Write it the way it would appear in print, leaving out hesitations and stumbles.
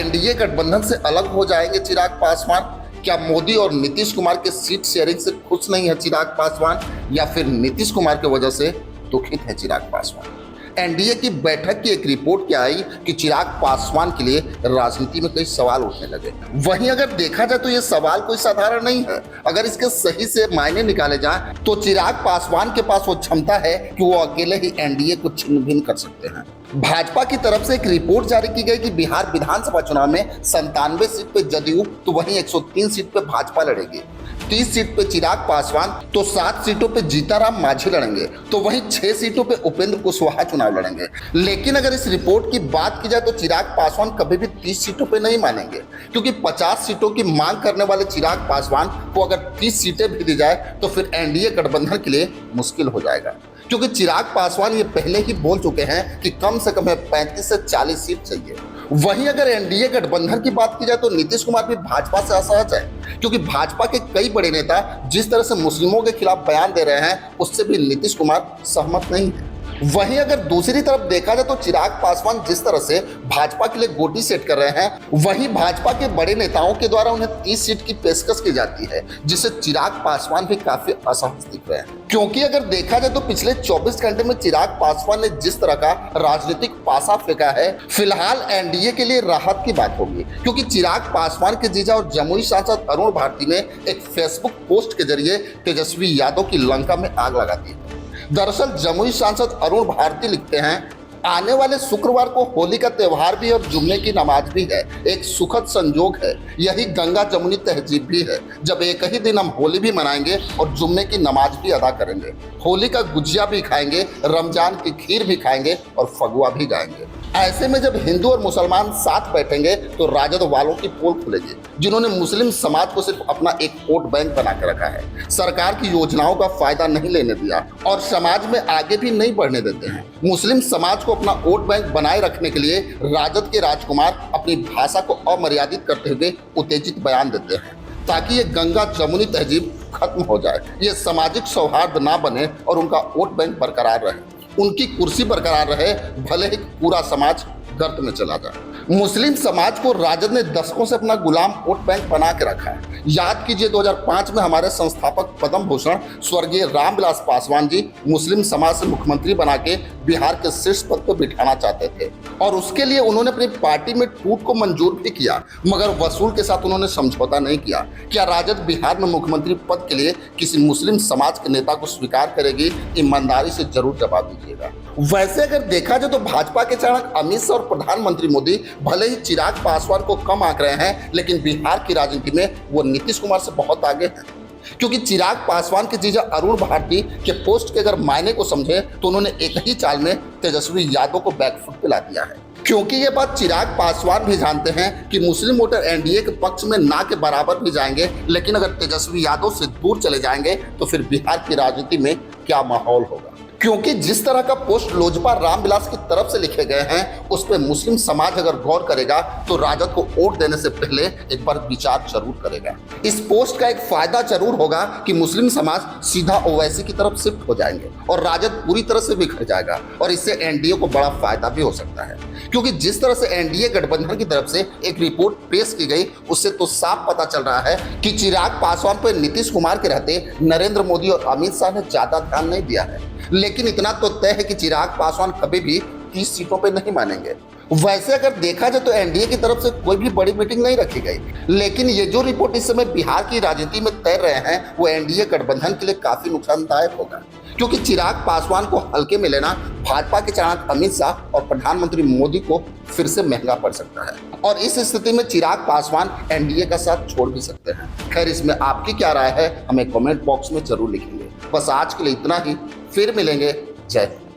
NDA गठबंधन से अलग हो जाएंगे चिराग पासवान? क्या मोदी और नीतीश कुमार के सीट शेयरिंग से खुश नहीं है चिराग पासवान, या फिर नीतीश कुमार की वजह से दुखित है चिराग पासवान? एनडीए की बैठक की एक रिपोर्ट क्या आई कि चिराग पासवान के लिए राजनीति में कई सवाल उठने लगे। वहीं अगर देखा जाए तो ये सवाल कोई साधारण नहीं है। अगर इसके सही से मायने निकाले जाए तो चिराग पासवान के पास वो क्षमता है कि वो अकेले ही एनडीए को छिन्न भिन्न कर सकते हैं। भाजपा की तरफ से एक रिपोर्ट जारी की गई कि बिहार विधानसभा चुनाव में 97 सीट पे जदयू तो वहीं 103 सीट पे भाजपा लड़ेगी, 30 सीट पे चिराग पासवान तो 7 सीटों पे जीताराम मांझी लड़ेंगे, तो वहीं 6 सीटों पे उपेंद्र कुशवाहा चुनाव लड़ेंगे। लेकिन अगर इस रिपोर्ट की बात की जाए तो चिराग पासवान कभी भी 30 सीटों पे नहीं मानेंगे, क्योंकि 50 सीटों की मांग करने वाले चिराग पासवान को अगर 30 सीटें भी दी जाए तो फिर एनडीए गठबंधन के लिए मुश्किल हो जाएगा, क्योंकि चिराग पासवान ये पहले ही बोल चुके हैं कि कम से कम 35 से 40 सीट चाहिए। वहीं अगर एनडीए गठबंधन की बात की जाए तो नीतीश कुमार भी भाजपा से असहज है, क्योंकि भाजपा के कई बड़े नेता जिस तरह से मुस्लिमों के खिलाफ बयान दे रहे हैं उससे भी नीतीश कुमार सहमत नहीं है। वहीं अगर दूसरी तरफ देखा जाए तो चिराग पासवान जिस तरह से भाजपा के लिए गोटी सेट कर रहे हैं, वहीं भाजपा के बड़े नेताओं के द्वारा उन्हें 30 सीट की पेशकश की जाती है, जिससे चिराग पासवान भी काफी असहज दिख रहे हैं। क्योंकि अगर देखा जाए तो पिछले 24 घंटे में चिराग पासवान ने जिस तरह का राजनीतिक पासा फेंका है, फिलहाल एनडीए के लिए राहत की बात होगी, क्योंकि चिराग पासवान के जीजा और जमुई सांसद अरुण भारती ने एक फेसबुक पोस्ट के जरिए तेजस्वी यादव की लंका में आग लगा दी। दरअसल जमुई सांसद अरुण भारती लिखते हैं, आने वाले शुक्रवार को होली का त्यौहार भी और जुम्मे की नमाज भी है। एक सुखद संजोग है, यही गंगा जमुनी तहजीब भी है, जब एक ही दिन हम होली भी मनाएंगे और जुम्मे की नमाज भी अदा करेंगे, होली का गुजिया भी खाएंगे, रमजान की खीर भी खाएंगे और फगुआ भी गाएंगे। ऐसे में जब हिंदू और मुसलमान साथ बैठेंगे तो राजद वालों की पोल खुलेगी, जिन्होंने मुस्लिम समाज को सिर्फ अपना एक वोट बैंक बना कर रखा है, सरकार की योजनाओं का फायदा नहीं लेने दिया और समाज में आगे भी नहीं बढ़ने देते हैं। मुस्लिम समाज को अपना वोट बैंक बनाए रखने के लिए राजद के राजकुमार अपनी भाषा को अमर्यादित करते हुए उत्तेजित बयान देते हैं, ताकि ये गंगा जमुनी तहजीब खत्म हो जाए, ये सामाजिक सौहार्द ना बने और उनका वोट बैंक बरकरार रहे, उनकी कुर्सी बरकरार रहे, भले ही पूरा समाज गर्त में चला जाए। मुस्लिम समाज को राजद ने दशकों से अपना गुलाम वोट बैंक बना के रखा है। याद कीजिए 2005 में हमारे संस्थापक पद्म भूषण स्वर्गीय रामविलास पासवान जी मुस्लिम समाज से मुख्यमंत्री बना के बिहार के शीर्ष पद पर बिठाना चाहते थे, और उसके लिए उन्होंने अपनी पार्टी में टूट को मंजूर भी किया, मगर वसूल के साथ उन्होंने समझौता नहीं किया। क्या राजद बिहार में मुख्यमंत्री पद के लिए किसी मुस्लिम समाज के नेता को स्वीकार करेगी? ईमानदारी से जरूर जवाब दीजिएगा। वैसे अगर देखा जाए तो भाजपा के चाणक्य अमित शाह और प्रधानमंत्री मोदी भले ही चिराग पासवान को कम आंक रहे हैं, लेकिन बिहार की राजनीति में वो नीतीश कुमार से बहुत आगे हैं, क्योंकि चिराग पासवान के जीजा अरुण भारती के पोस्ट के अगर मायने को समझे तो उन्होंने एक ही चाल में तेजस्वी यादव को बैकफुट पे ला दिया है। क्योंकि ये बात चिराग पासवान भी जानते हैं कि मुस्लिम वोटर एनडीए के पक्ष में ना के बराबर भी जाएंगे, लेकिन अगर तेजस्वी यादव से दूर चले जाएंगे तो फिर बिहार की राजनीति में क्या माहौल होगा। क्योंकि जिस तरह का पोस्ट लोजपा रामविलास की तरफ से लिखे गए हैं उस पर मुस्लिम समाज अगर गौर करेगा तो राजद को वोट देने से पहले एक बार विचार जरूर करेगा। इस पोस्ट का एक फायदा जरूर होगा कि मुस्लिम समाज सीधा ओवैसी की तरफ शिफ्ट हो जाएंगे और राजद पूरी तरह से बिखर जाएगा, और इससे एनडीए को बड़ा फायदा भी हो सकता है। क्योंकि जिस तरह से एनडीए गठबंधन की तरफ से एक रिपोर्ट पेश की गई उससे तो साफ पता चल रहा है कि चिराग पासवान पर नीतीश कुमार के रहते नरेंद्र मोदी और अमित शाह ने ज्यादा ध्यान नहीं दिया है। लेकिन इतना तो तय है कि चिराग पासवान कभी भी 30 सीटों पे नहीं मानेंगे। वैसे अगर देखा जाए तो एनडीए की तरफ से कोई भी बड़ी मीटिंग नहीं रखी गई, लेकिन ये जो रिपोर्ट इस समय बिहार की राजनीति में तैर रहे हैं वो एनडीए गठबंधन के लिए काफी नुकसानदायक होगा, क्योंकि चिराग पासवान को हल्के में लेना भाजपा के चाणक्य अमित शाह और प्रधानमंत्री मोदी को फिर से महंगा पड़ सकता है, और इस स्थिति में चिराग पासवान एनडीए का साथ छोड़ भी सकते हैं। खैर, इसमें आपकी क्या राय है हमें कमेंट बॉक्स में जरूर लिखेंगे। बस आज के लिए इतना ही, फिर मिलेंगे। जय हिंद।